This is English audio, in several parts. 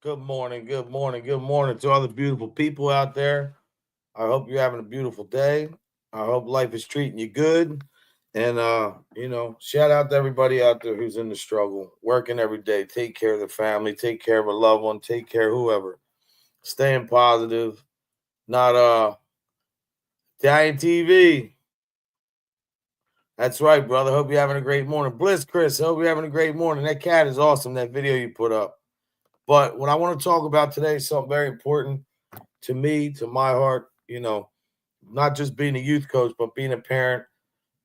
Good morning, good morning, good morning to all the beautiful people out there. I hope you're having a beautiful day. I hope life is treating you good. And shout out to everybody out there who's in the struggle, working every day. Take care of the family, take care of a loved one, take care of whoever. Staying positive, not dying TV. That's right, brother. Hope you're having a great morning. Bliss Chris, hope you're having a great morning. That cat is awesome, that video you put up. But what I want to talk about today is something very important to me, to my heart, not just being a youth coach, but being a parent.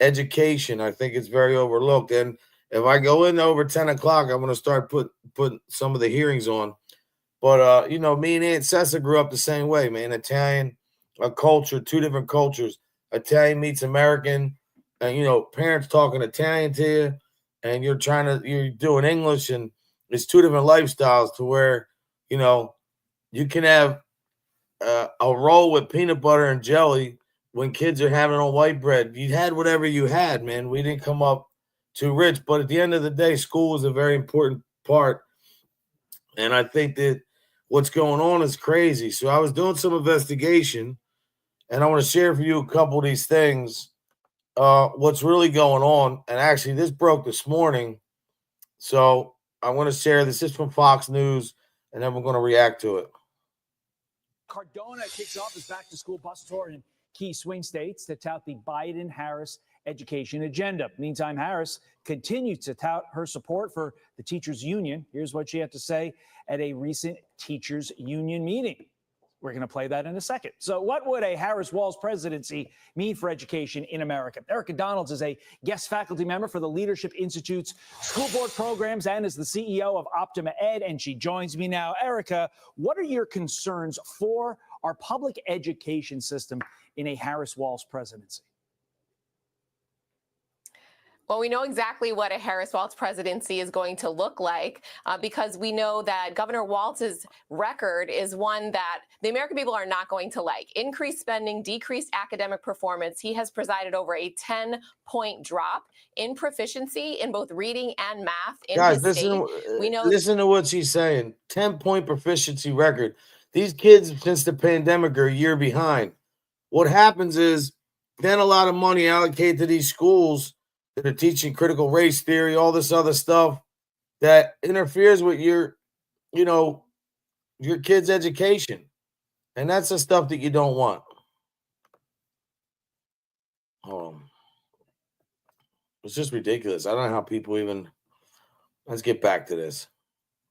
Education, I think it's very overlooked. And if I go in over 10 o'clock, I'm going to start putting some of the hearings on. But, me and Aunt Sessa grew up the same way, man. Italian, a culture, two different cultures. Italian meets American. And, parents talking Italian to you, and you're doing English, and it's two different lifestyles to where, you can have a roll with peanut butter and jelly when kids are having on white bread. You had whatever you had, man. We didn't come up too rich, but at the end of the day, school is a very important part. And I think that what's going on is crazy. So I was doing some investigation, and I want to share for you a couple of these things. What's really going on? And actually, this broke this morning. So I want to share this. This is from Fox News, and then we're going to react to it. Cardona kicks off his back-to-school bus tour in key swing states to tout the Biden-Harris education agenda. Meantime, Harris continues to tout her support for the teachers' union. Here's what she had to say at a recent teachers' union meeting. We're going to play that in a second. So what would a Harris-Walz presidency mean for education in America? Erica Donalds is a guest faculty member for the Leadership Institute's school board programs and is the CEO of Optima Ed, and she joins me now. Erica, what are your concerns for our public education system in a Harris-Walz presidency? Well, we know exactly what a Harris-Walz presidency is going to look like because we know that Governor Walz's record is one that the American people are not going to like. Increased spending, decreased academic performance. He has presided over a 10-point drop in proficiency in both reading and math in Guys, his state. Listen to what she's saying. 10-point proficiency record. These kids, since the pandemic, are a year behind. What happens is then a lot of money allocated to these schools that are teaching critical race theory, all this other stuff that interferes with your kids' education. And that's the stuff that you don't want. It's just ridiculous. I don't know how people even... Let's get back to this.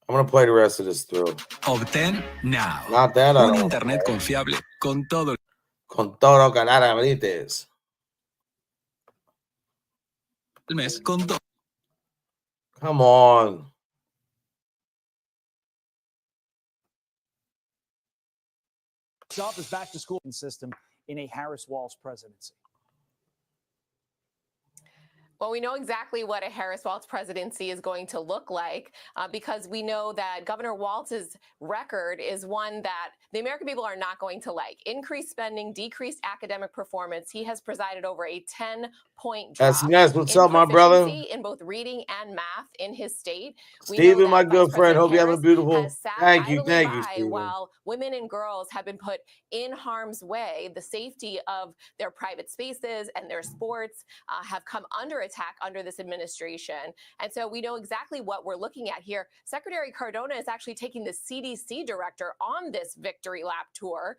I'm going to play the rest of this through. Obtén Now. Not that Un internet confiable con todo que nada veritas. el mes con todo. Come on. Off his back-to-school system in a Harris-Walz presidency. Well, we know exactly what a Harris-Walz presidency is going to look like because we know that Governor Walz's record is one that the American people are not going to like. Increased spending, decreased academic performance. He has presided over a 10-point drop what's up, my brother? In both reading and math in his state. Steven, my good friend, hope you have a beautiful... Thank you, Steven. While women and girls have been put in harm's way, the safety of their private spaces and their sports have come under attack under this administration. And so we know exactly what we're looking at here. Secretary Cardona is actually taking the CDC director on this victory lap tour,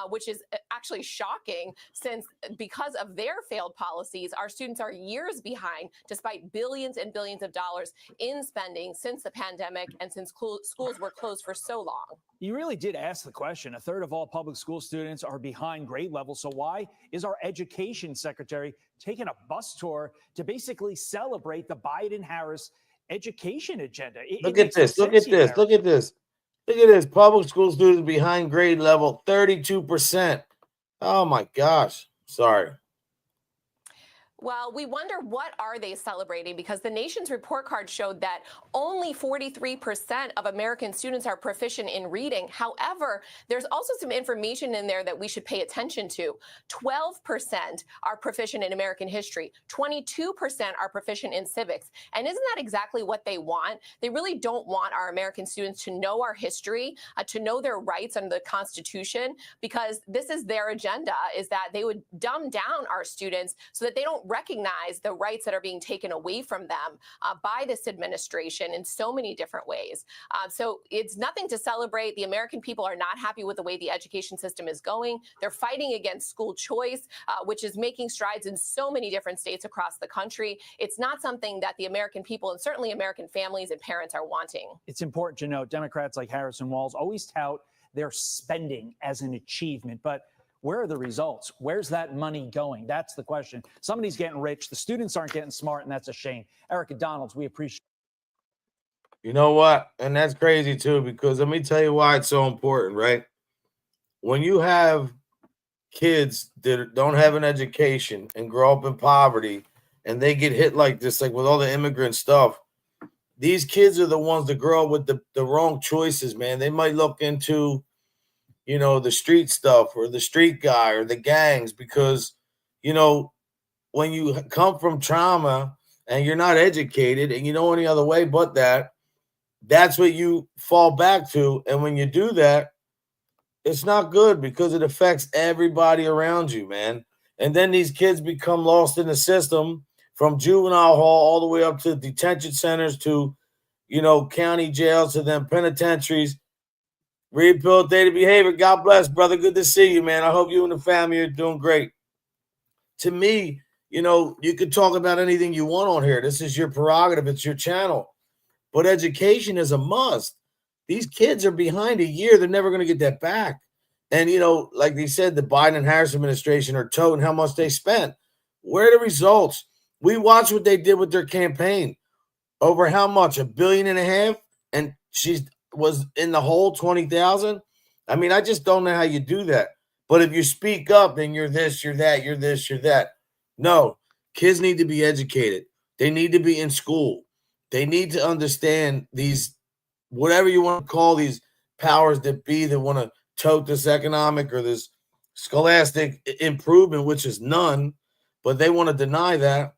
which is actually shocking since because of their failed policies, our students are years behind despite billions and billions of dollars in spending since the pandemic and since schools were closed for so long. You really did ask the question. A third of all public school students are behind grade level. So why is our education secretary taking a bus tour to basically celebrate the Biden-Harris education agenda? Look at this. Look at this. Look at this. Look at this. Public school students behind grade level, 32%. Oh, my gosh. Sorry. Well, we wonder what are they celebrating, because the nation's report card showed that only 43% of American students are proficient in reading. However, there's also some information in there that we should pay attention to. 12% are proficient in American history. 22% are proficient in civics. And isn't that exactly what they want? They really don't want our American students to know our history, to know their rights under the Constitution, because this is their agenda, is that they would dumb down our students so that they don't recognize the rights that are being taken away from them by this administration in so many different ways. So it's nothing to celebrate. The American people are not happy with the way the education system is going. They're fighting against school choice, which is making strides in so many different states across the country. It's not something that the American people, and certainly American families and parents, are wanting. It's important to note Democrats like Harris and Walz always tout their spending as an achievement, but where are the results? Where's that money going? That's the question. Somebody's getting rich. The students aren't getting smart, and that's a shame. Erica Donalds, we appreciate. You know what? And that's crazy too, because let me tell you why it's so important, right? When you have kids that don't have an education and grow up in poverty, and they get hit like this, like with all the immigrant stuff, these kids are the ones that grow up with the wrong choices, man. They might look into, you know, the street stuff or the street guy or the gangs, because, you know, when you come from trauma and you're not educated and you know any other way but that, that's what you fall back to. And when you do that, it's not good, because it affects everybody around you, man. And then these kids become lost in the system, from juvenile hall all the way up to detention centers, to, you know, county jails, to then penitentiaries. Rehabilitated behavior. God bless, brother. Good to see you, man. I hope you and the family are doing great. To me, you know, you could talk about anything you want on here. This is your prerogative. It's your channel. But education is a must. These kids are behind a year. They're never going to get that back. And, you know, like they said, the Biden and Harris administration are toting how much they spent. Where are the results? We watched what they did with their campaign. Over how much? $1.5 billion? And she's was in the hole 20,000. I mean, I just don't know how you do that. But if you speak up, then you're this, you're that, you're this, you're that. No, kids need to be educated. They need to be in school. They need to understand these, whatever you want to call these powers that be, that want to tote this economic or this scholastic improvement, which is none, but they want to deny that.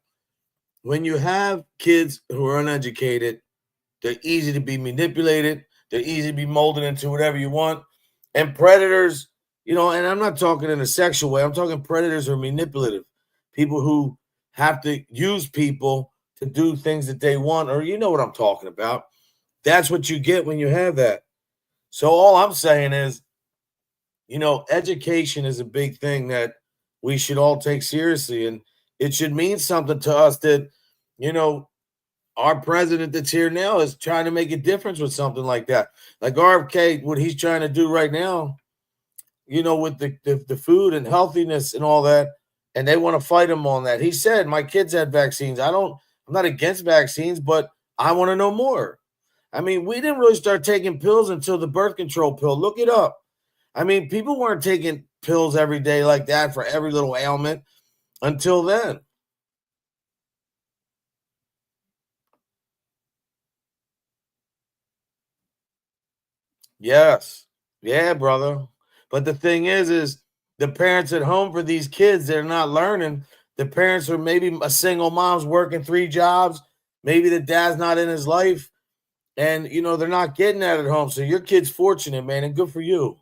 When you have kids who are uneducated, they're easy to be manipulated. They're easy to be molded into whatever you want. And predators, you know, and I'm not talking in a sexual way. I'm talking predators who are manipulative. People who have to use people to do things that they want, or you know what I'm talking about. That's what you get when you have that. So all I'm saying is, you know, education is a big thing that we should all take seriously. And it should mean something to us that, you know, our president that's here now is trying to make a difference with something like that. Like RFK, what he's trying to do right now, you know, with the food and healthiness and all that, and they want to fight him on that. He said, my kids had vaccines. I'm not against vaccines, but I want to know more. I mean, we didn't really start taking pills until the birth control pill. Look it up. I mean, people weren't taking pills every day like that for every little ailment until then. Yes. Yeah, brother. But the thing is the parents at home for these kids, they're not learning. The parents are maybe a single mom's working 3 jobs. Maybe the dad's not in his life. And, you know, they're not getting that at home. So your kid's fortunate, man, and good for you.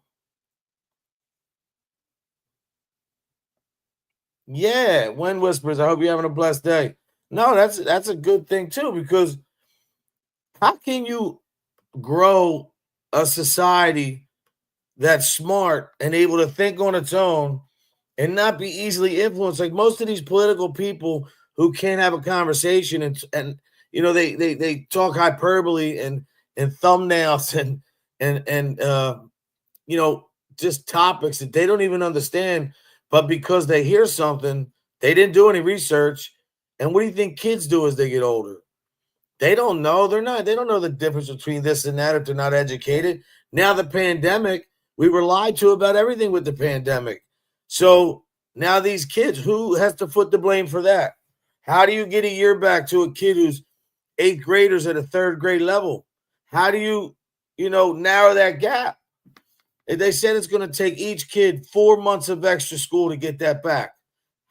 Yeah, Wind Whispers, I hope you're having a blessed day. No, that's a good thing too, because how can you grow a society that's smart and able to think on its own and not be easily influenced? Like most of these political people who can't have a conversation, and you know, they talk hyperbole and thumbnails and you know, just topics that they don't even understand, but because they hear something, they didn't do any research. And what do you think kids do as they get older? They don't know. They don't know the difference between this and that if they're not educated. Now the pandemic, we were lied to about everything with the pandemic. So now these kids, who has to foot the blame for that? How do you get a year back to a kid who's 8th graders at a 3rd grade level? How do you, narrow that gap? They said it's going to take each kid 4 months of extra school to get that back.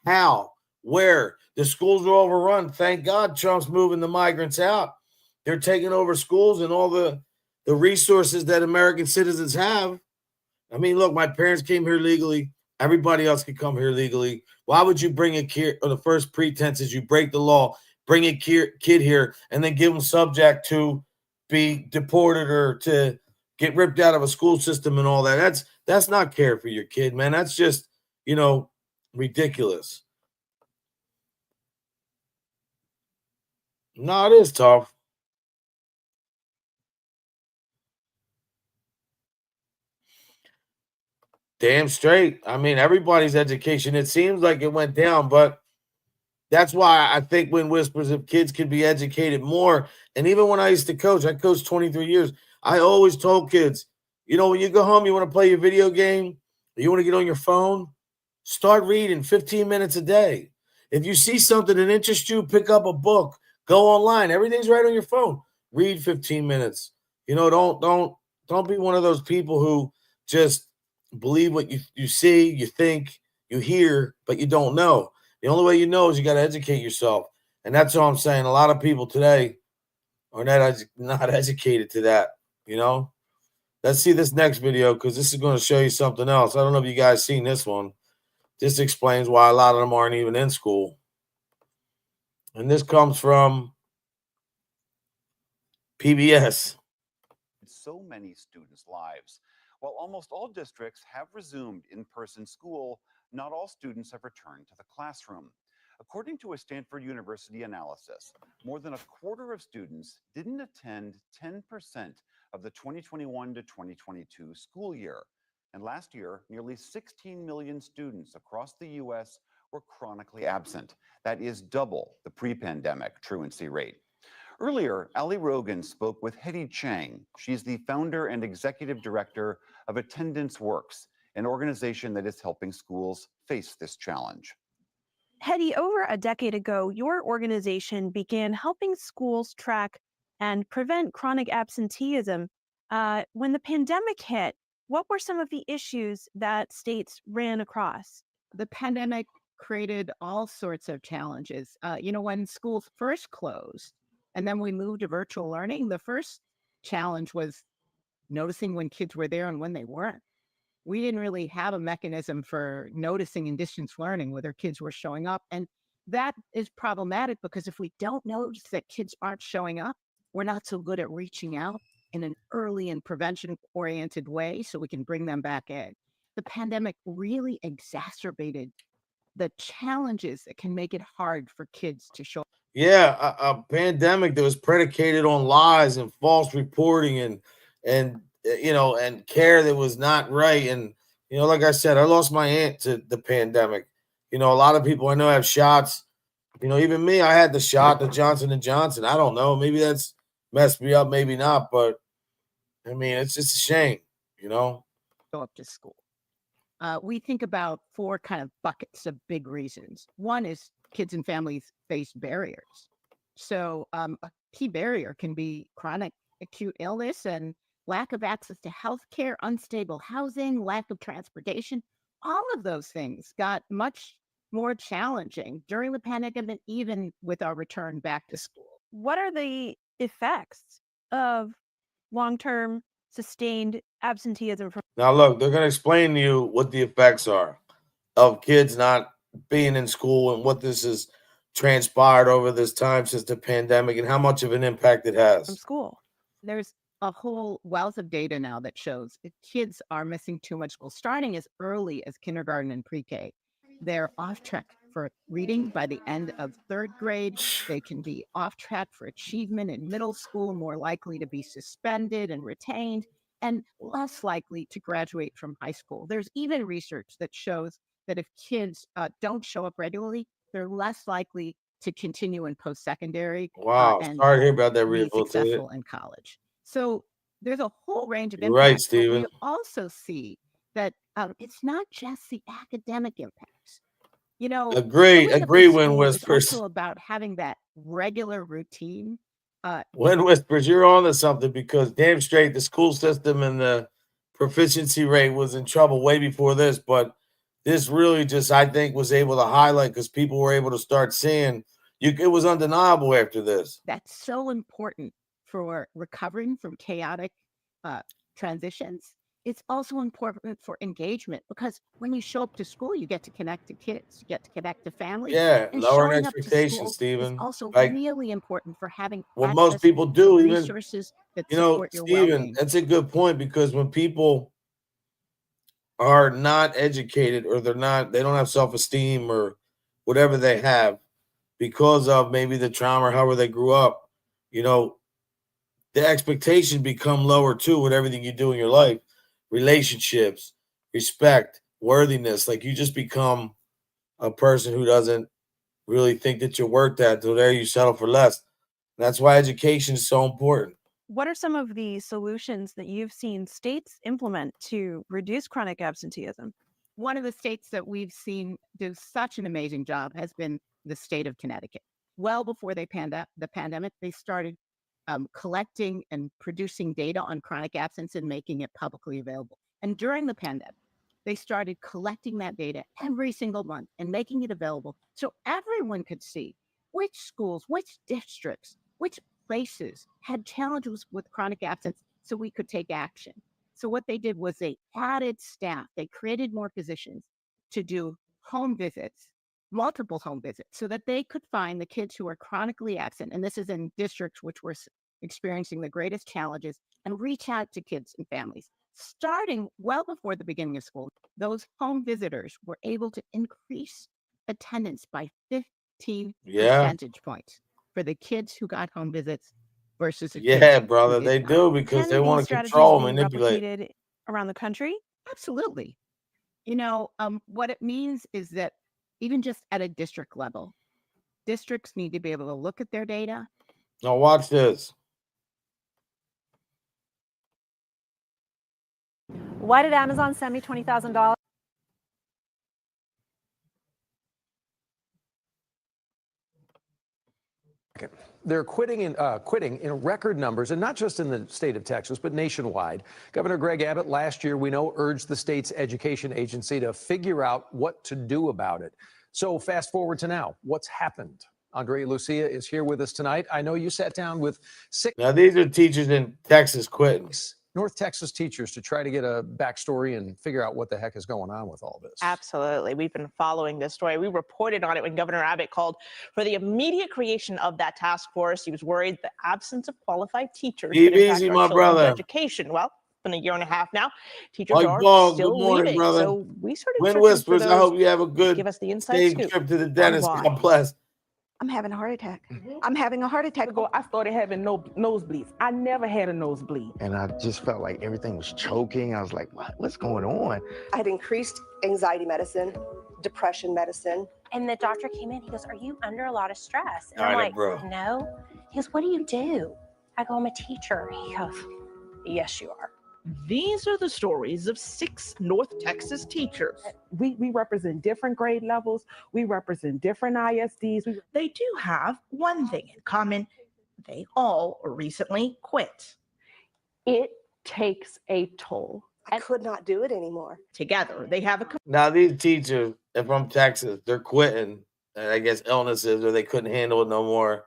How? Where? The schools are overrun. Thank God Trump's moving the migrants out. They're taking over schools and all the resources that American citizens have. I mean, look, my parents came here legally. Everybody else can come here legally. Why would you bring a kid, or the first pretense is you break the law, bring a kid here, and then give them subject to be deported or to get ripped out of a school system and all that? That's not care for your kid, man. That's just, ridiculous. No, it is tough. Damn straight. I mean, everybody's education, it seems like it went down, but that's why I think when whispers of kids could be educated more. And even when I used to coach, I coached 23 years. I always told kids, when you go home, you want to play your video game, or you want to get on your phone, start reading 15 minutes a day. If you see something that interests you, pick up a book, go online. Everything's right on your phone. Read 15 minutes. Don't be one of those people who just believe what you see, you think, you hear, but you don't know. The only way you know is you got to educate yourself. And that's all I'm saying. A lot of people today are not educated to that, Let's see this next video because this is going to show you something else. I don't know if you guys seen this one. This explains why a lot of them aren't even in school. And this comes from PBS. So many students' lives. While almost all districts have resumed in-person school, not all students have returned to the classroom. According to a Stanford University analysis, more than a quarter of students didn't attend 10% of the 2021 to 2022 school year. And last year, nearly 16 million students across the U.S. were chronically absent. That is double the pre-pandemic truancy rate. Earlier, Ali Rogan spoke with Hedy Chang. She's the founder and executive director of Attendance Works, an organization that is helping schools face this challenge. Hedy, over a decade ago, your organization began helping schools track and prevent chronic absenteeism. When the pandemic hit, what were some of the issues that states ran across? The pandemic created all sorts of challenges. When schools first closed and then we moved to virtual learning, the first challenge was noticing when kids were there and when they weren't. We didn't really have a mechanism for noticing in distance learning whether kids were showing up. And that is problematic because if we don't notice that kids aren't showing up, we're not so good at reaching out in an early and prevention-oriented way so we can bring them back in. The pandemic really exacerbated the challenges that can make it hard for kids to show up. Yeah, a pandemic that was predicated on lies and false reporting and care that was not right. And like I said, I lost my aunt to the pandemic. A lot of people I know have shots. Even me, I had the shot, the Johnson & Johnson. I don't know. Maybe that's messed me up, maybe not. But, I mean, it's just a shame, Show up to school. We think about 4 kind of buckets of big reasons. One is kids and families face barriers. So a key barrier can be chronic acute illness and lack of access to healthcare, unstable housing, lack of transportation. All of those things got much more challenging during the pandemic and even with our return back to school. What are the effects of long-term sustained absenteeism from? Now, look, they're going to explain to you what the effects are of kids not being in school and what this has transpired over this time since the pandemic and how much of an impact it has. From school? There's a whole wealth of data now that shows if kids are missing too much school, starting as early as kindergarten and pre-K. They're off track for reading by the end of 3rd grade. They can be off track for achievement in middle school, more likely to be suspended and retained, and less likely to graduate from high school. There's even research that shows that if kids don't show up regularly, they're less likely to continue in post-secondary. Wow, And sorry to hear about that be rehabilitated. successful in college. So there's a whole range of You're impacts. right, Stephen. But we also see that it's not just the academic impacts. You know, Agree, showing up agree, to Wind school is Whispers. also about having that regular routine. Wind Whispers, you're on to something because damn straight the school system and the proficiency rate was in trouble way before this, but this really just, I think, was able to highlight because people were able to start seeing it was undeniable after this. That's so important for recovering from chaotic transitions. It's also important for engagement because when you show up to school, you get to connect to kids, you get to connect to families, Yeah, and lowering showing up to expectations, school is Stephen. also Like really important for having what most access people to do, even, resources that support your Stephen, well-being. that's a good point because when people are not educated or they don't have self-esteem or whatever they have because of maybe the trauma or however they grew up, you know, the expectations become lower too with everything you do in your life, relationships, respect, worthiness. Like you just become a person who doesn't really think that you're worth that. So there you settle for less. That's why education is so important. What are some of the solutions that you've seen states implement to reduce chronic absenteeism? One of the states that we've seen do such an amazing job has been the state of Connecticut. Well before the pandemic, they started collecting and producing data on chronic absence and making it publicly available. And during the pandemic, they started collecting that data every single month and making it available so everyone could see which schools, which districts, which places had challenges with chronic absence so we could take action. So what they did was they added staff, they created more positions to do home visits, multiple home visits, so that they could find the kids who are chronically absent. And this is in districts which were experiencing the greatest challenges and reach out to kids and families. Starting well before the beginning of school, those home visitors were able to increase attendance by 15 percentage points for the kids who got home visits versus the Yeah, kids who brother, did they not. do because they Can want these to strategies control, be manipulate. replicated around the country? Absolutely. You know, what it means is that even just at a district level, districts need to be able to look at their data. Now watch this. Why did Amazon send me $20,000? They're quitting in record numbers, and not just in the state of Texas, but nationwide. Governor Greg Abbott last year, we know, urged the state's education agency to figure out what to do about it. So fast forward to now, what's happened? Andre Lucia is here with us tonight. I know you sat down with six Now these are teachers in Texas quitting. North Texas teachers to try to get a backstory and figure out what the heck is going on with all this. Absolutely. We've been following this story. We reported on it when Governor Abbott called for the immediate creation of that task force. He was worried the absence of qualified teachers Keep could impact easy, our my children's brother. education. Well, it's been a year and a half now. Teachers Mike are Ball, good still morning, leaving. brother. So we started Wind searching Whispers, for I those hope you have a to good give us the inside safe scoop trip to the on dentist. why. God bless. I'm having a heart attack. I'm having a heart attack. Ago, I started having nosebleeds. I never had a nosebleed. And I just felt like everything was choking. I was like, what's going on? I had increased anxiety medicine, depression medicine. And the doctor came in, he goes, "Are you under a lot of stress?" And All I'm right, like, bro. "No." He goes, "What do you do?" I go, "I'm a teacher." He goes, "Yes, you are." These are the stories of 6 North Texas teachers. We represent different grade levels. We represent different ISDs. They do have one thing in common. They all recently quit. It takes a toll. I could not do it anymore. Together, they have a Now these teachers are from Texas. They're quitting, and I guess illnesses or they couldn't handle it no more.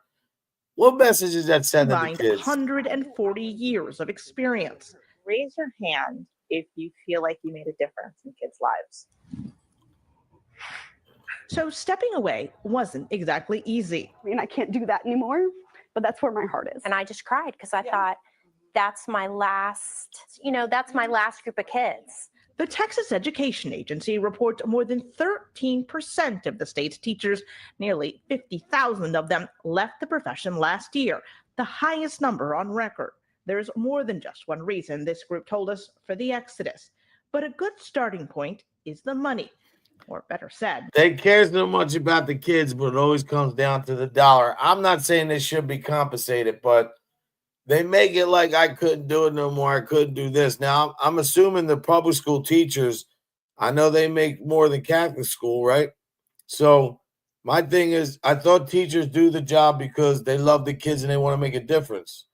What message is that sending to combined kids? 140 years of experience. Raise your hand if you feel like you made a difference in kids' lives. So stepping away wasn't exactly easy. I mean, I can't do that anymore, but that's where my heart is. And I just cried because I thought, that's my last group of kids. The Texas Education Agency reports more than 13% of the state's teachers, nearly 50,000 of them, left the profession last year, the highest number on record. There's more than just one reason, this group told us, for the exodus. But a good starting point is the money, or better said, They care so much about the kids, but it always comes down to the dollar. I'm not saying they should be compensated, but they make it like I couldn't do it no more. I couldn't do this. Now, I'm assuming the public school teachers, I know they make more than Catholic school, right? So my thing is, I thought teachers do the job because they love the kids and they want to make a difference.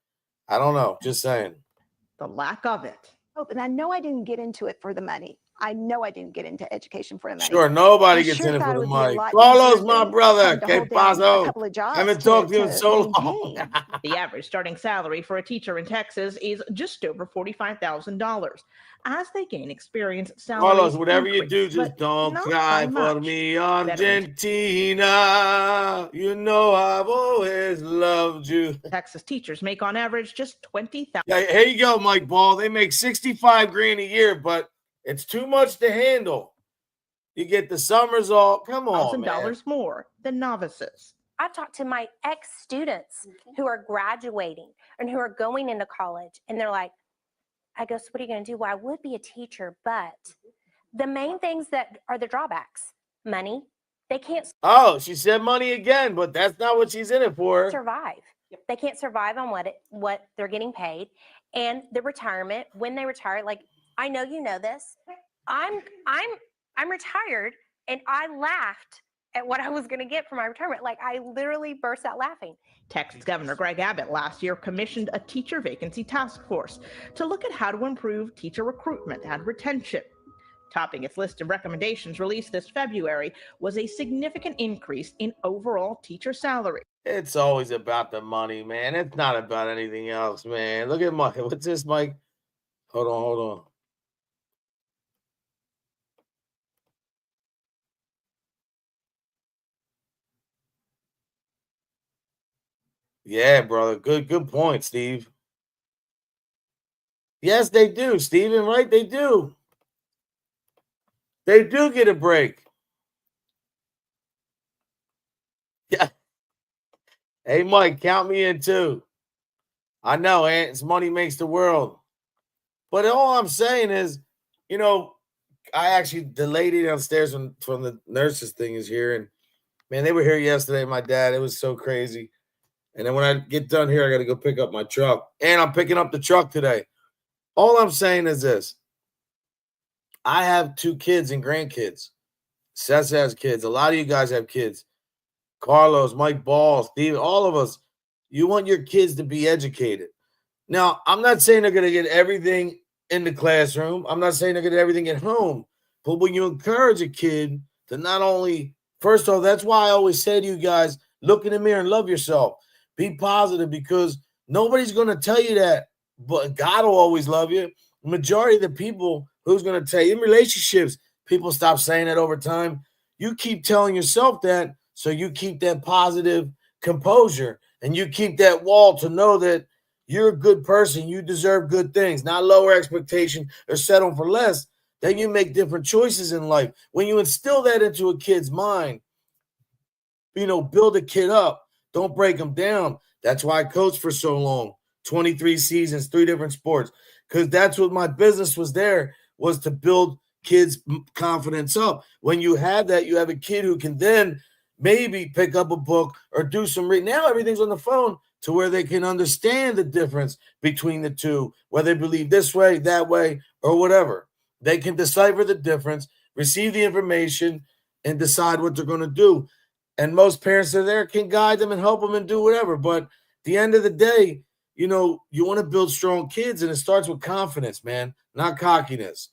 I don't know. Just saying. The lack of it. Oh, and I know I didn't get into it for the money. I know I didn't get into education for the money. Sure, nobody I gets sure in it thought for it the would be a money. lot Carlos, easier my than brother. having to Que hold down a paso? couple of I jobs haven't talked to you in to so long. maintain. The average starting salary for a teacher in Texas is just over $45,000. As they gain experience, salaries Carlos, whatever you increase, do, just but don't not cry by for much. me, Veterans Argentina. You know I've always loved you. Texas teachers make on average just $20,000 Yeah, here you go, Mike Ball. They make 65 grand a year, but it's too much to handle. You get the summers off. Come on, man. more than novices. I've talked to my ex-students who are graduating and who are going into college, and they're like, I go, so what are you going to do? Well, I would be a teacher, but the main things that are the drawbacks, money, they can't Oh, she said money again, but that's not what she's in it for. survive. They can't survive on what they're getting paid, and the retirement when they retire. Like, I know you know this. I'm retired, and I laughed at what I was going to get for my retirement. Like, I literally burst out laughing. Texas Governor Greg Abbott last year commissioned a teacher vacancy task force to look at how to improve teacher recruitment and retention. Topping its list of recommendations released this February was a significant increase in overall teacher salary. It's always about the money, man. It's not about anything else, man. Look at Mike. What's this, Mike? Hold on. Yeah, brother. Good point, Steve. Yes, they do, Steven, right? They do. They do get a break. Yeah. Hey, Mike, count me in too. I know, it's money makes the world. But all I'm saying is, you know, the lady downstairs from the nurses thing is here. And man, they were here yesterday, my dad. It was so crazy. And then when I get done here, I got to go pick up my truck. And I'm picking up the truck today. All I'm saying is this. I have 2 kids and grandkids. Seth has kids. A lot of you guys have kids. Carlos, Mike Ball, Steve, all of us. You want your kids to be educated. Now, I'm not saying they're going to get everything in the classroom. I'm not saying they're going to get everything at home. But when you encourage a kid to not only, first of all, that's why I always say to you guys, look in the mirror and love yourself. Be positive, because nobody's going to tell you that, but God will always love you. The majority of the people who's going to tell you in relationships, people stop saying that over time. You keep telling yourself that, so you keep that positive composure and you keep that wall to know that you're a good person. You deserve good things, not lower expectation or settle for less. Then you make different choices in life. When you instill that into a kid's mind, build a kid up. Don't break them down. That's why I coached for so long, 23 seasons, 3 different sports, because that's what my business was to build kids' confidence up. When you have that, you have a kid who can then maybe pick up a book or do some reading. Now everything's on the phone to where they can understand the difference between the two, whether they believe this way, that way, or whatever. They can decipher the difference, receive the information, and decide what they're going to do. And most parents are there, can guide them and help them and do whatever. But at the end of the day, you want to build strong kids, and it starts with confidence, man, not cockiness.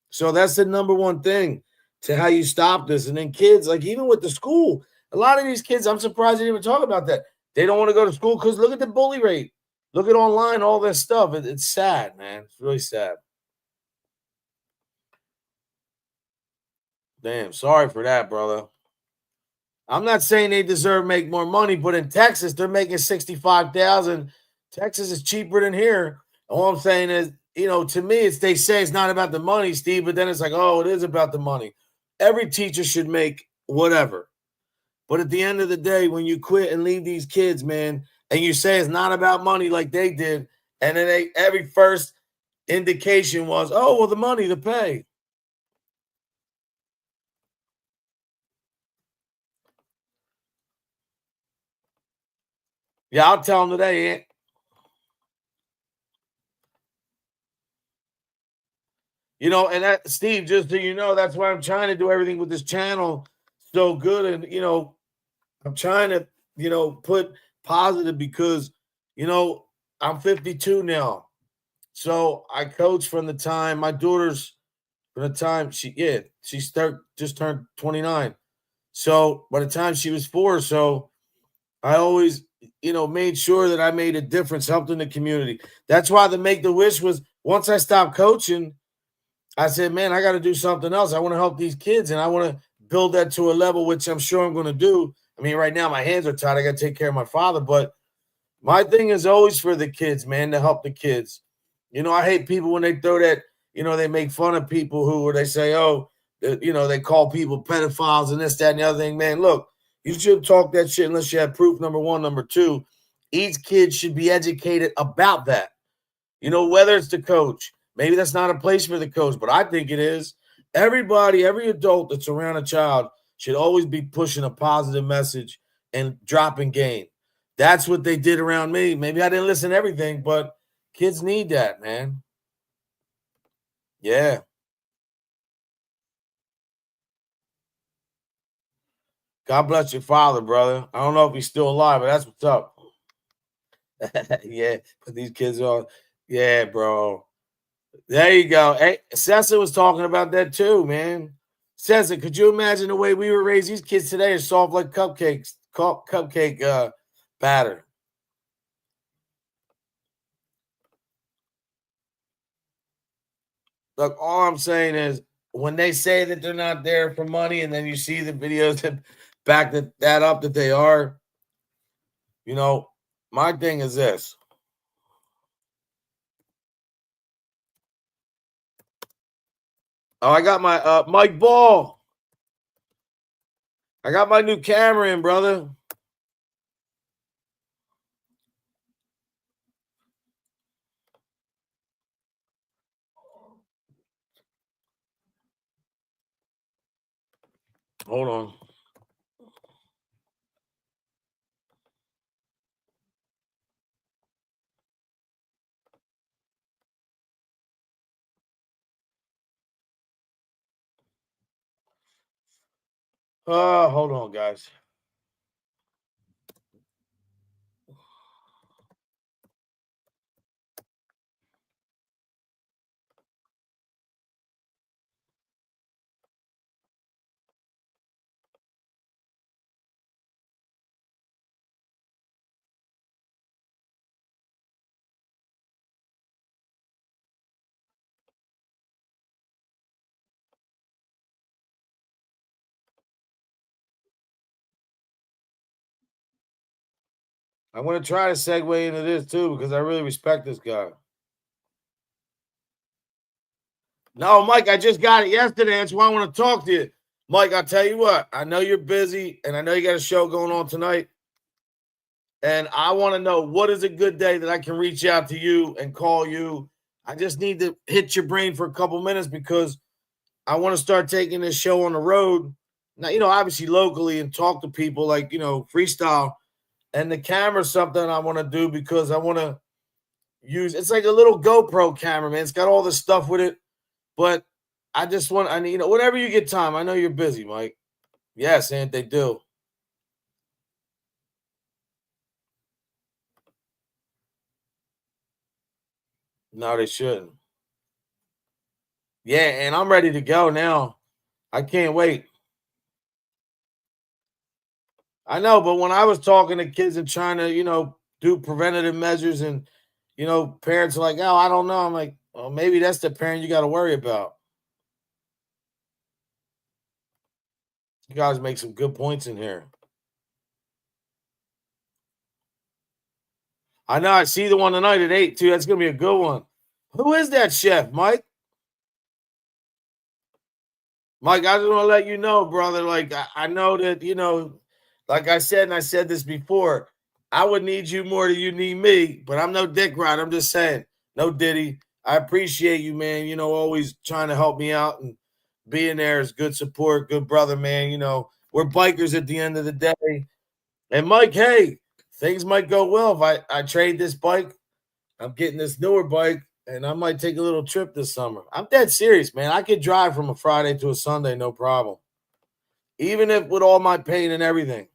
So that's the number one thing to how you stop this. And then kids, like even with the school, a lot of these kids, I'm surprised they didn't even talk about that. They don't want to go to school because look at the bully rate. Look at online, all this stuff. It's sad, man. It's really sad. Damn, sorry for that, brother. I'm not saying they deserve to make more money, but in Texas, they're making $65,000. Texas is cheaper than here. All I'm saying is, to me, they say it's not about the money, Steve, but then it's like, oh, it is about the money. Every teacher should make whatever. But at the end of the day, when you quit and leave these kids, man, and you say it's not about money like they did, and then every first indication was, oh, well, the money, the pay. Yeah, I'll tell them today. And that, Steve, just so you know, that's why I'm trying to do everything with this channel so good. And, I'm trying to, put positive because, I'm 52 now. So I coach from the time my daughter's from the time she's just turned 29. So by the time she was 4, so I always, made sure that I made a difference, helped in the community. That's why the Make the Wish was once I stopped coaching, I said, man, I got to do something else. I want to help these kids and I want to build that to a level, which I'm sure I'm going to do. I mean, right now my hands are tied. I got to take care of my father, but my thing is always for the kids, man, to help the kids. I hate people when they throw that, they make fun of people or they say, oh, they call people pedophiles and this, that, and the other thing. Man, look, you shouldn't talk that shit unless you have proof, number one. Number two, each kid should be educated about that. Whether it's the coach, maybe that's not a place for the coach, but I think it is. Everybody, every adult that's around a child should always be pushing a positive message and dropping game. That's what they did around me. Maybe I didn't listen to everything, but kids need that, man. Yeah. God bless your father, brother. I don't know if he's still alive, but that's what's up. Yeah, but these kids are, yeah, bro. There you go. Hey, Cessa was talking about that too, man. Cessa, could you imagine the way we were raised? These kids today are soft like cupcakes, cupcake batter. Look, all I'm saying is when they say that they're not there for money, and then you see the videos that back that up that they are, my thing is this. Oh, I got my Mike Ball. I got my new camera in, brother. Hold on. Hold on, guys. I'm going to try to segue into this too because I really respect this guy. No, Mike, I just got it yesterday. That's why I want to talk to you. Mike, I'll tell you what. I know you're busy, and I know you got a show going on tonight. And I want to know what is a good day that I can reach out to you and call you. I just need to hit your brain for a couple minutes because I want to start taking this show on the road. Now, obviously locally and talk to people like, freestyle. And the camera's something I want to do because I want to use it's like a little GoPro camera, man. It's got all this stuff with it. But I need, whenever you get time, I know you're busy, Mike. Yes, and they do. No, they shouldn't. Yeah, and I'm ready to go now. I can't wait. I know, but when I was talking to kids and trying to, do preventative measures and, parents are like, oh, I don't know. I'm like, well, maybe that's the parent you got to worry about. You guys make some good points in here. I know. I see the one tonight at 8, too. That's going to be a good one. Who is that chef, Mike? Mike, I just want to let you know, brother, like, I know that, like I said, and I said this before, I would need you more than you need me, but I'm no dick ride. I'm just saying, no Diddy. I appreciate you, man, always trying to help me out and being there is good support, good brother, man. We're bikers at the end of the day. And Mike, hey, things might go well if I trade this bike. I'm getting this newer bike, and I might take a little trip this summer. I'm dead serious, man. I could drive from a Friday to a Sunday, no problem. even if with all my pain and everything.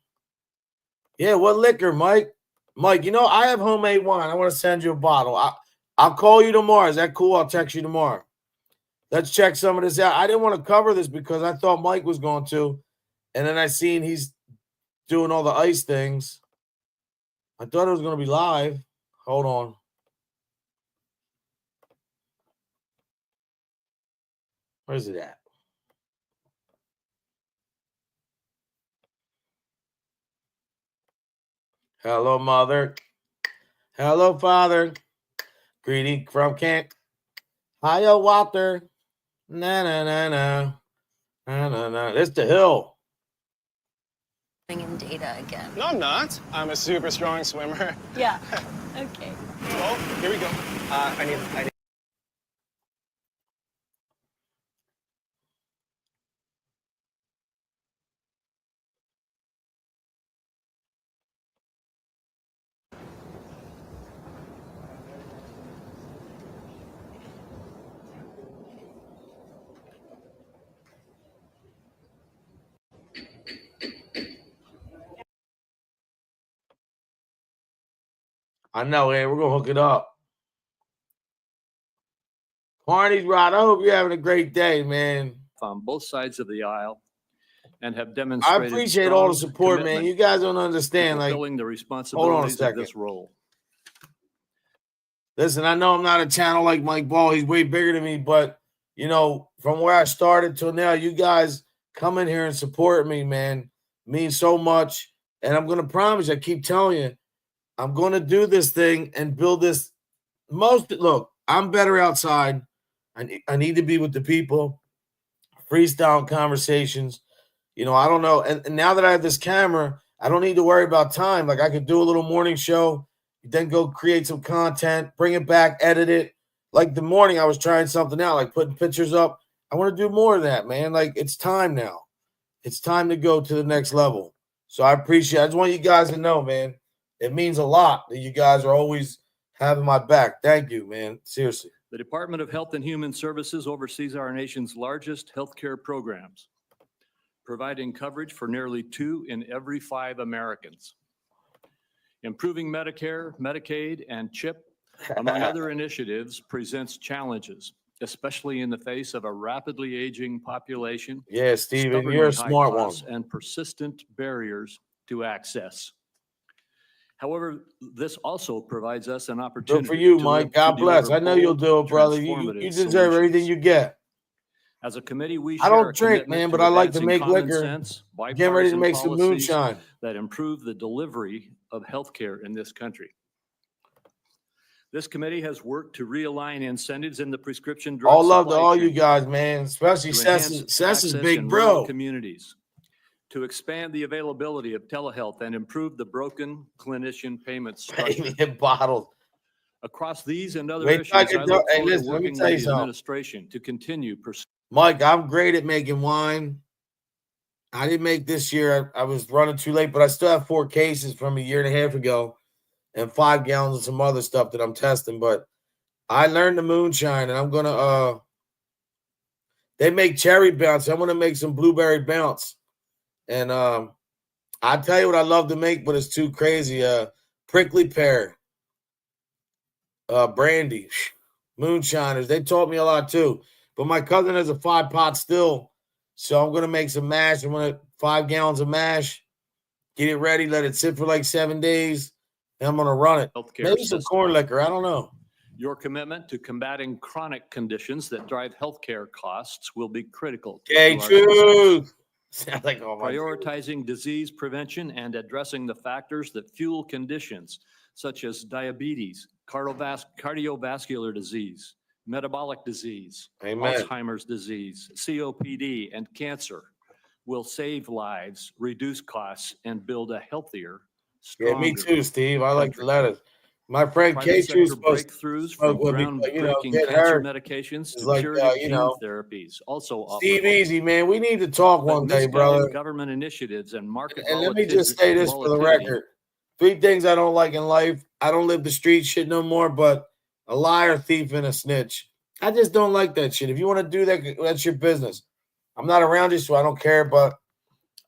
Yeah, what liquor, Mike? Mike, you know, I have homemade wine. I want to send you a bottle. I'll call you tomorrow. Is that cool? I'll text you tomorrow. Let's check some of this out. I didn't want to cover this because I thought Mike was going to. And then I seen he's doing all the ice things. I thought it was going to be live. Hold on. Where's it at? Hello, mother. Hello, father. Greeting from Kent. Hiya, Walter. Na na na na. Na na na. It's the hill. In data again. No, I'm not. I'm a super strong swimmer. Yeah. Okay. Oh, here we go. I need. I know, man. We're going to hook it up. Barney's Rod, I hope you're having a great day, man. On both sides of the aisle and have I demonstrated appreciate all the strong support, man. commitment You guys don't to understand. Like, fulfilling the hold on a responsibilities of second. this role. Listen, I know I'm not a channel like Mike Ball. He's way bigger than me, but, you know, from where I started till now, you guys come in here and support me, man. Means so much. And I'm going to promise you, I keep telling you, I'm going to do this thing and build this. Look, I'm better outside. I need to be with the people, freestyle conversations. You know, I don't know. And now that I have this camera, I don't need to worry about time. Like, I could do a little morning show, then go create some content, bring it back, edit it. Like the morning, I was trying something out, like putting pictures up. I want to do more of that, man. Like, it's time now. It's time to go to the next level. So I appreciate it. I just want you guys to know, man, it means a lot that you guys are always having my back. Thank you, man. Seriously. The Department of Health and Human Services oversees our nation's largest healthcare programs, providing coverage for nearly 2 in every 5 Americans. Improving Medicare, Medicaid, and CHIP, among other initiatives, presents challenges, especially in the face of a rapidly aging population. Yeah, Steven, stubbornly you're a high smart costs, one. and persistent barriers to access. However, this also provides us an opportunity. Good for you, to Mike. to God bless. deliver I know you'll bold, do it, brother. You transformative deserve everything solutions. you get. As a committee, we I share don't a drink, commitment man, to but I like to advancing make common liquor. sense, Getting ready to bipartisan make some policies moonshine. that improve the delivery of healthcare in this country. This committee has worked to realign incentives in the prescription drug All love to supply all you chain guys, man. Especially to Sess enhance is access big in rural bro. communities, to expand the availability of telehealth and improve the broken clinician payment structure. Payment bottles. Across these and other Wait, I issues, can I do- look hey, forward to listen, let me working tell with you the something. administration to continue pursuing. Mike, I'm great at making wine. I didn't make this year. I was running too late, but I still have 4 cases from a year and a half ago and 5 gallons of some other stuff that I'm testing. But I learned the moonshine, and I'm gonna they make cherry bounce. I'm gonna make some blueberry bounce. And I tell you what I love to make, but it's too crazy. Prickly pear, brandy, moonshiners. They taught me a lot too. But my cousin has a 5-pot still, so I'm gonna make some mash. I'm gonna 5 gallons of mash, get it ready, let it sit for like 7 days, and I'm gonna run it. Healthcare Maybe some system. corn liquor. I don't know. Your commitment to combating chronic conditions that drive healthcare costs will be critical to Okay, our success. truth. Sound like all my Prioritizing disease prevention and addressing the factors that fuel conditions such as diabetes, cardiovascular disease, metabolic disease, Amen. Alzheimer's disease, COPD, and cancer will save lives, reduce costs, and build a healthier, Yeah, stronger me too, Steve. I like the lettuce. My friend private K sector True's supposed to breakthroughs smoke from with me, but groundbreaking get cancer hurt. medications It's to like curative gene therapies also offer Steve hope. Easy, man. We need to talk But one day, misguided brother. government initiatives and market And let me just say this for the volatility record. 3 things I don't like in life. I don't live the street shit no more, but a liar, thief, and a snitch. I just don't like that shit. If you want to do that, that's your business. I'm not around you, so I don't care, but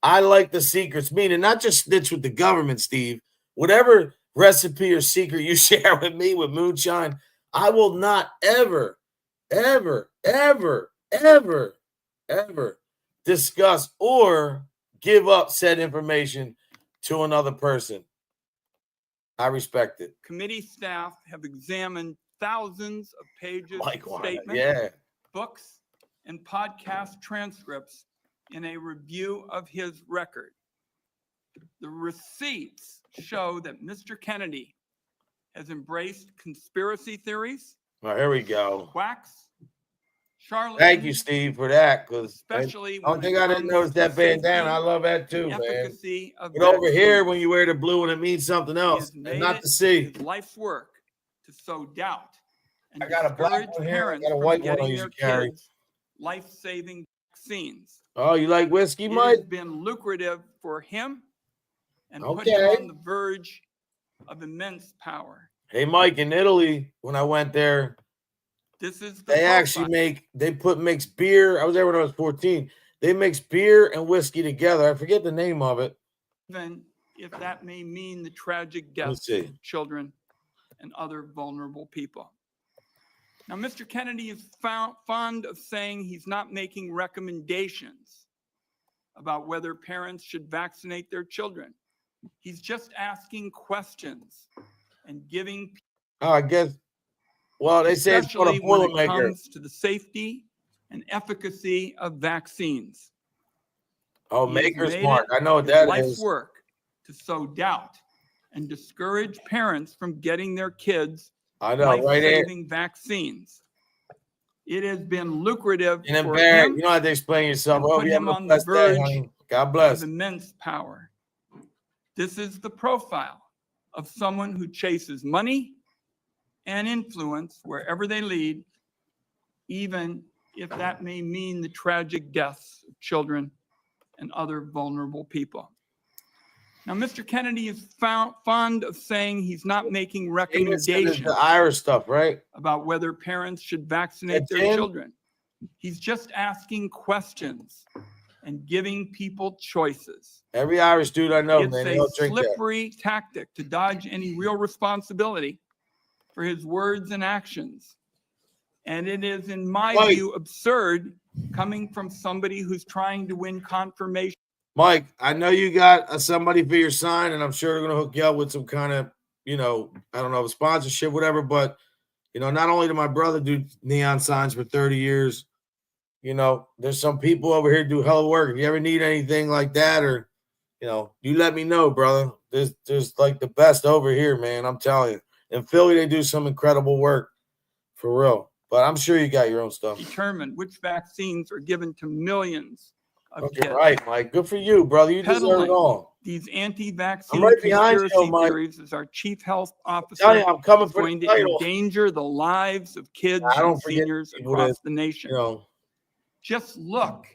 I like the secrets, meaning not just snitch with the government, Steve. Whatever recipe or secret you share with me with moonshine, I will not ever, ever, ever, ever, ever discuss or give up said information to another person. I respect it. Committee staff have examined thousands of pages Mike of Warner, statements, yeah. books, and podcast transcripts in a review of his record. The receipts show that Mr. Kennedy has embraced conspiracy theories, All right, here we go. quacks, charlatans. Thank you, Steve, for that. Because Especially I don't when think it I didn't comes notice to that the bandana. I safety love that too, and man. efficacy of But over here, vaccines. when you wear the blue and it means something He else, has and made not it to see. his life's work to sow doubt and I got a black discourage one here. I parents got a from white one I getting used their to carry. kids life-saving vaccines. Oh, you like whiskey, It Mike? has been lucrative for him and put Okay. him on the verge of immense power. Hey, Mike, in Italy, when I went there, This is the they actually mix beer. I was there when I was 14. They mix beer and whiskey together. I forget the name of it. even if that may mean the tragic Let me deaths see. of children and other vulnerable people. Now, Mr. Kennedy is fond of saying he's not making recommendations about whether parents should vaccinate their children. He's just asking questions and giving, Oh, I guess. Well, they say it's called a especially when it Boilermaker. comes to the safety and efficacy of vaccines. Oh, He has Maker's made Mark. it I know what his that life's is. work to sow doubt and discourage parents from getting their kids I know, right here. life-saving vaccines. It has been lucrative And then for Barrett, him you don't have to explain yourself. and Oh, put you have him a on the blessed day, verge honey. God of bless. immense power. This is the profile of someone who chases money and influence wherever they lead, even if that may mean the tragic deaths of children and other vulnerable people. Now, Mr. Kennedy is fond of saying he's not making Davidson is recommendations the Irish stuff, right? about whether parents should vaccinate That's their him? children. He's just asking questions and giving people choices. Every Irish dude I know, It's man, they a don't drink that. slippery tactic to dodge any real responsibility for his words and actions. And it is, in my Mike. view, absurd coming from somebody who's trying to win confirmation. Mike, I know you got somebody for your sign, and I'm sure they're going to hook you up with some kind of, I don't know, sponsorship, whatever. But, not only did my brother do neon signs for 30 years, there's some people over here do hella work. If you ever need anything like that, or, you let me know, brother. There's like the best over here, man. I'm telling you. In Philly, they do some incredible work, for real. But I'm sure you got your own stuff. Determine which vaccines are given to millions of Okay, kids. right, Mike. Good for you, brother. You deserve it Peddling all. these anti-vaccine I'm right behind you, conspiracy Mike. theories as our chief health Tell officer you, I'm coming is for going the to title. endanger the lives of kids I and don't forget seniors people across that, the nation. Just look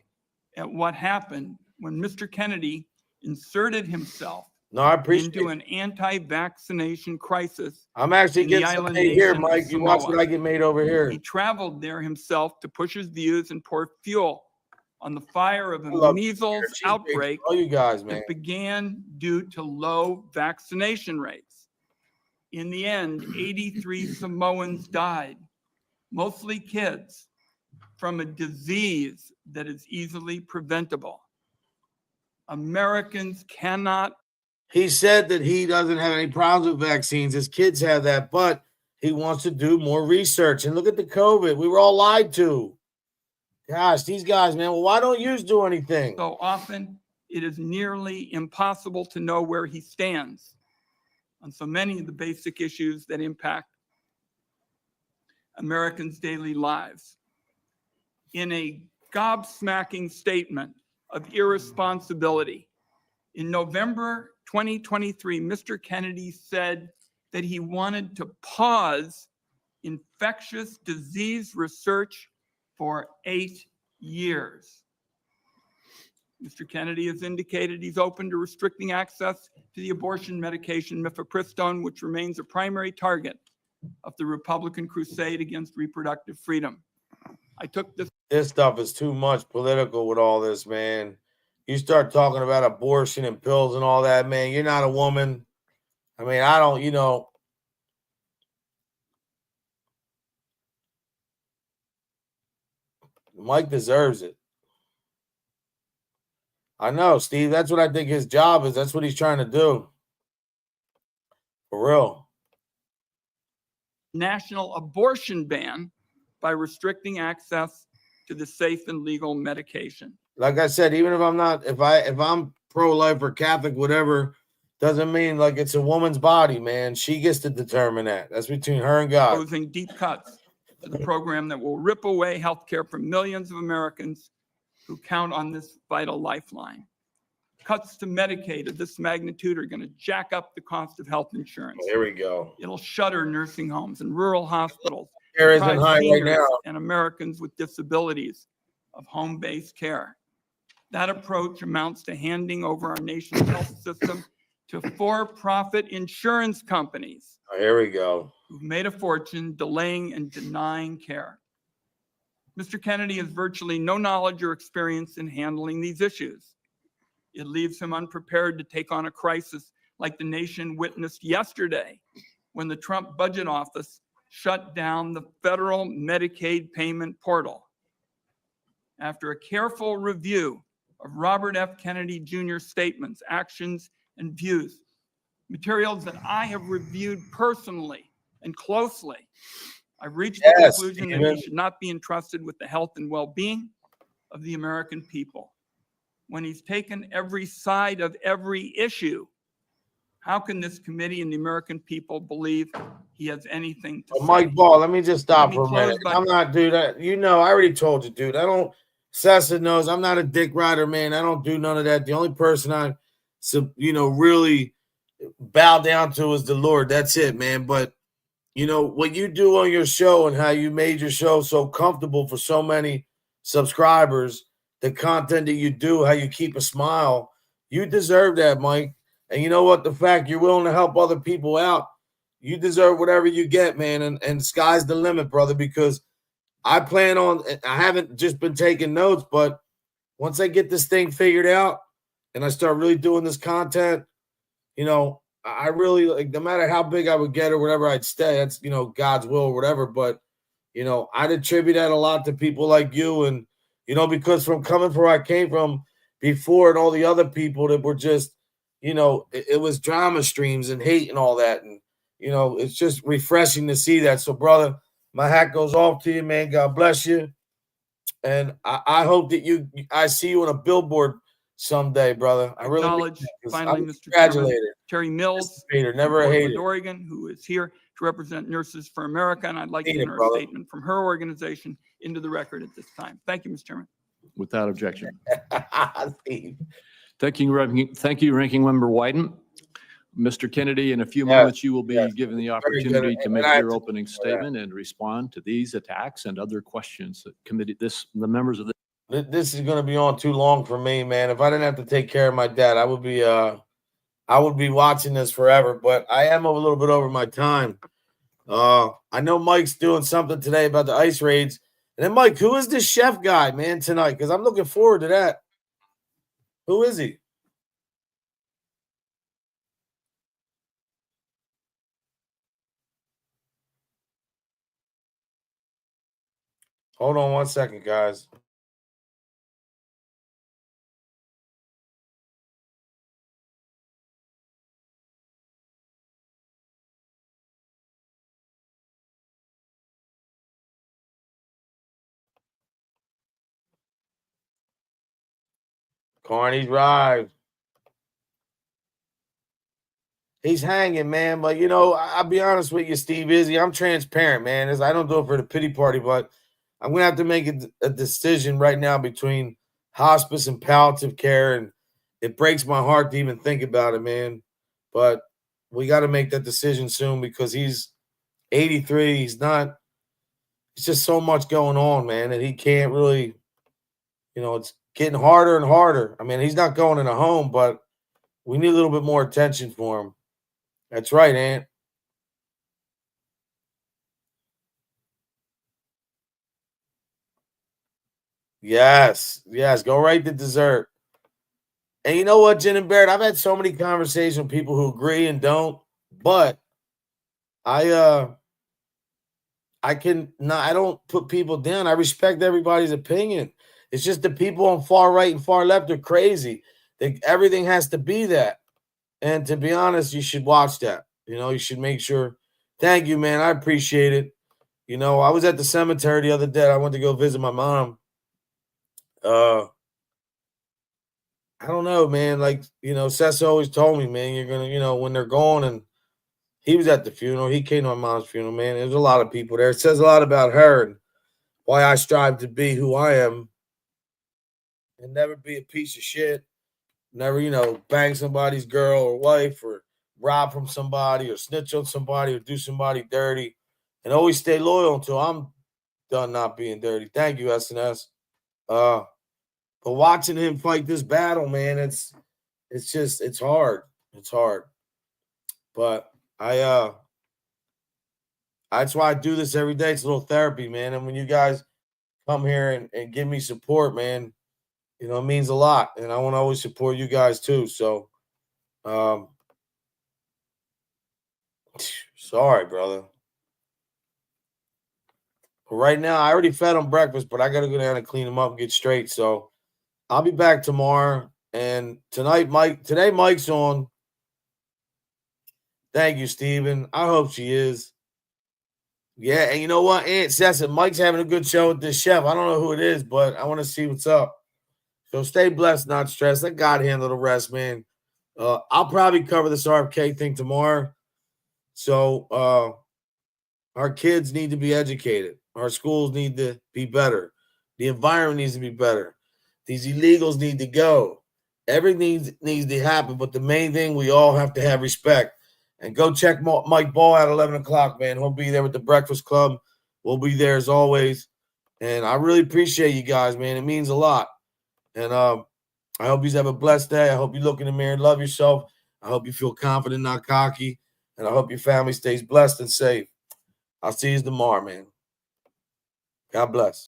at what happened when Mr. Kennedy inserted himself No, I appreciate into it. an anti-vaccination crisis. I'm actually in the getting some island made here, nation of Mike. You watch Samoa. what I get made over here. He traveled there himself to push his views and pour fuel on the fire of a I love measles cheesecakes. outbreak All you guys, man. that began due to low vaccination rates. In the end, 83 Samoans died, mostly kids, from a disease that is easily preventable. Americans cannot. He said that he doesn't have any problems with vaccines. His kids have that, but he wants to do more research. And look at the COVID. We were all lied to. Gosh, these guys, man. Well, why don't you do anything? So often, it is nearly impossible to know where he stands on so many of the basic issues that impact Americans' daily lives. In a gobsmacking statement of irresponsibility, in November 2023, Mr. Kennedy said that he wanted to pause infectious disease research for 8 years. Mr. Kennedy has indicated he's open to restricting access to the abortion medication mifepristone, which remains a primary target of the Republican crusade against reproductive freedom. I took this. This stuff is too much political with all this, man. you start talking about abortion and pills and all that, man, you're not a woman. I mean, I don't, Mike deserves it. I know, Steve. That's what I think his job is. That's what he's trying to do. For real. National abortion ban by restricting access to the safe and legal medication. Like I said, even if I'm not, if I'm pro-life or Catholic, whatever, doesn't mean like it's a woman's body, man. She gets to determine that. That's between her and God. Proposing deep cuts to the program that will rip away health care from millions of Americans who count on this vital lifeline. Cuts to Medicaid of this magnitude are going to jack up the cost of health insurance. Here we go. It'll shutter nursing homes and rural hospitals. Care isn't deprive high right seniors now. and Americans with disabilities of home-based care. That approach amounts to handing over our nation's health system to for-profit insurance companies. Oh, here we go. Who've made a fortune delaying and denying care. Mr. Kennedy has virtually no knowledge or experience in handling these issues. It leaves him unprepared to take on a crisis like the nation witnessed yesterday when the Trump Budget Office shut down the federal Medicaid payment portal. After a careful review of Robert F. Kennedy Jr.'s statements, actions, and views, materials that I have reviewed personally and closely, I've reached the conclusion that he should not be entrusted with the health and well-being of the American people. When he's taken every side of every issue, how can this committee and the American people believe he has anything to say? Mike Ball, let me just stop for a minute. I'm not, dude. I already told you, dude. I don't. Sessa knows I'm not a dick rider, man. I don't do none of that. The only person I, really bow down to is the Lord. That's it, man. But what you do on your show and how you made your show so comfortable for so many subscribers, the content that you do, how you keep a smile, you deserve that, Mike. And you know what? The fact you're willing to help other people out, you deserve whatever you get, man. And sky's the limit, brother, because I haven't just been taking notes, but once I get this thing figured out and I start really doing this content, I really, like, no matter how big I would get or whatever, I'd stay. That's, God's will or whatever. But, I'd attribute that a lot to people like you. And, because from coming from where I came from before and all the other people that were just, it was drama streams and hate and all that. And, it's just refreshing to see that. So, brother, my hat goes off to you, man. God bless you. And I hope that I see you on a billboard someday, brother. I really acknowledge finally, Mr. Congratulated. Chairman, Terry Mills, never a from hater. Portland, Oregon, who is here to represent Nurses for America, and I'd like to enter a brother. statement from her organization into the record at this time. Thank you, Mr. Chairman. Without objection. Steve. Thank you, Ranking Member Wyden. Mr. Kennedy, in a few moments, you will be given the opportunity to make your opening statement and respond to these attacks and other questions that the members of the. This is going to be on too long for me, man. If I didn't have to take care of my dad, I would be watching this forever. But I am a little bit over my time. I know Mike's doing something today about the ice raids. And then, Mike, who is this chef guy, man, tonight? Because I'm looking forward to that. Who is he? Hold on 1 second, guys. Carney's right. He's hanging, man. But, I'll be honest with you, Steve Izzy. I'm transparent, man. I don't do it for the pity party, but I'm going to have to make a decision right now between hospice and palliative care. And it breaks my heart to even think about it, man. But we got to make that decision soon because he's 83. It's just so much going on, man. And he can't really, it's getting harder and harder. I mean, he's not going in a home, but we need a little bit more attention for him. That's right, Ant. Yes. Go right to dessert. And you know what, Jen and Barrett, I've had so many conversations with people who agree and don't, but I don't put people down. I respect everybody's opinion. It's just the people on far right and far left are crazy. Everything has to be that. And to be honest, you should watch that. You should make sure. Thank you, man. I appreciate it. I was at the cemetery the other day. I went to go visit my mom. I don't know, man. Like, Seth always told me, man, you're going to, when they're gone, and he was at the funeral. He came to my mom's funeral, man. There's a lot of people there. It says a lot about her and why I strive to be who I am and never be a piece of shit. Never, bang somebody's girl or wife or rob from somebody or snitch on somebody or do somebody dirty, and always stay loyal until I'm done not being dirty. Thank you, SNS. But watching him fight this battle, man, it's hard. It's hard. But that's why I do this every day. It's a little therapy, man. And when you guys come here and give me support, man, it means a lot. And I want to always support you guys too. So, sorry, brother. But right now, I already fed him breakfast, but I got to go down and clean him up and get straight. So I'll be back tomorrow. And today Mike's on. Thank you, Steven. I hope she is. Yeah, and you know what? Aunt says it. Mike's having a good show with this chef. I don't know who it is, but I want to see what's up. So stay blessed, not stressed. Let God handle the rest, man. I'll probably cover this RFK thing tomorrow. So our kids need to be educated. Our schools need to be better. The environment needs to be better. These illegals need to go. Everything needs to happen, but the main thing, we all have to have respect. And go check Mike Ball at 11 o'clock, man. He'll be there with the Breakfast Club. We'll be there as always. And I really appreciate you guys, man. It means a lot. And I hope you have a blessed day. I hope you look in the mirror and love yourself. I hope you feel confident, not cocky. And I hope your family stays blessed and safe. I'll see you tomorrow, man. God bless.